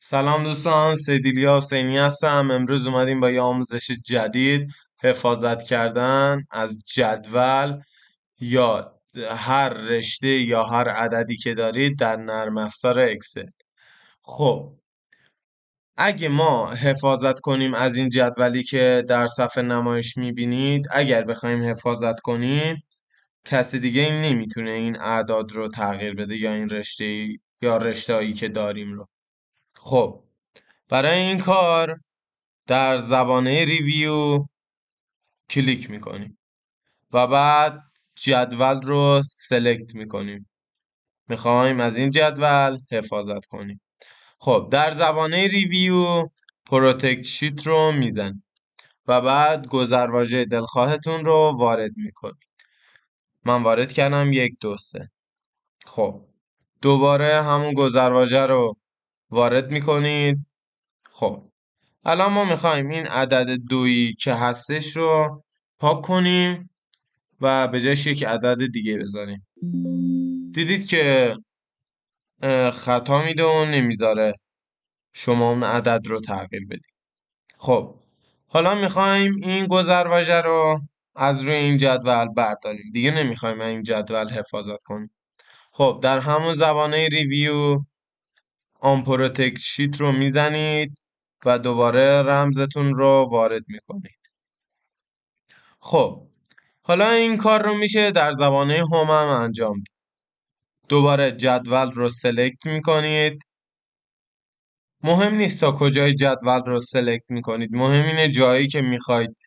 سلام دوستان، سیدیلیا حسینی هستم. امروز اومدیم با یه آموزش جدید، حفاظت کردن از جدول یا هر رشته یا هر عددی که دارید در نرم افزار اکسل. خب اگه ما حفاظت کنیم از این جدولی که در صفحه نمایش میبینید، اگر بخوایم حفاظت کنیم کسی دیگه این نمیتونه این اعداد رو تغییر بده یا این رشته یا رشته‌هایی که داریم رو. خب برای این کار در زبانه ریویو کلیک میکنیم و بعد جدول رو سلکت میکنیم. میخوایم از این جدول حفاظت کنیم. خب در زبانه ریویو پروتکت شیت رو میزنیم و بعد گذرواژه دلخواهتون رو وارد میکنیم. من وارد کردم 1 2 3. خب دوباره همون گذرواژه رو وارد میکنید. خب الان ما میخوایم این عدد دویی که هستش رو پاک کنیم و به جاش یک عدد دیگه بذاریم. دیدید که خطا میده و نمیذاره شما اون عدد رو تغییر بدید. خب حالا میخوایم این گذرواژه رو از روی این جدول برداریم. دیگه نمیخوایم این جدول حفاظت کنیم. خب در همون زبانه ریویو آن پروتکت شیت رو میزنید و دوباره رمزتون رو وارد میکنید. خب حالا این کار رو میشه در زبانه هوم هم انجام داد. دوباره جدول رو سلکت میکنید. مهم نیست تا کجای جدول رو سلکت میکنید، مهم اینه جایی که میخواید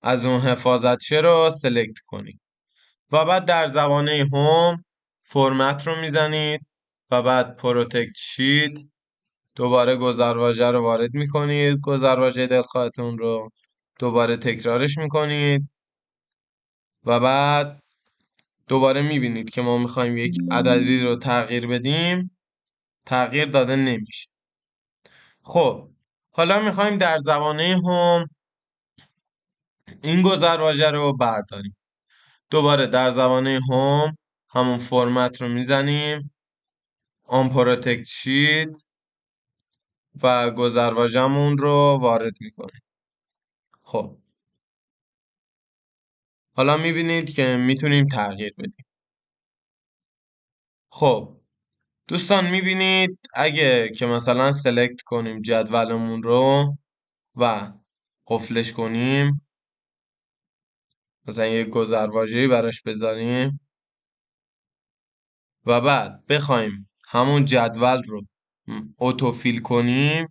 از اون حفاظت شه رو سلکت کنید و بعد در زبانه هوم فرمت رو میزنید و بعد پروتکت شید. دوباره گذرواژه رو وارد میکنید، گذرواژه دلخواهتون رو دوباره تکرارش میکنید و بعد دوباره میبینید که ما میخوایم یک عددی رو تغییر بدیم، تغییر داده نمیشه. خب حالا میخوایم در زبانه هوم این گذرواژه رو برداریم. دوباره در زبانه هوم همون فرمت رو میزنیم، آن پروتکت شید و گذرواژه‌مون رو وارد میکنیم. خب حالا میبینید که میتونیم تغییر بدیم. خب دوستان میبینید اگه که مثلا سلکت کنیم جدولمون رو و قفلش کنیم، مثلا یک گذرواژه‌ای براش بذاریم و بعد بخوایم همون جدول رو اتوفیل کنیم،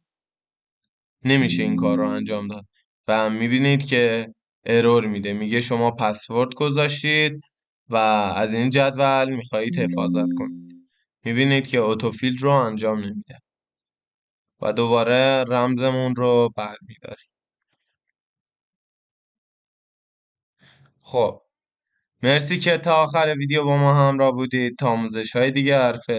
نمیشه این کار رو انجام داد و میبینید که ارور میده، میگه شما پسورد گذاشتید و از این جدول میخواهید حفاظت کنید. میبینید که اتوفیل رو انجام نمیده و دوباره رمزمون رو برمیداریم. خب مرسی که تا آخر ویدیو با ما همراه بودید. تا آموزش های دیگر، فعلا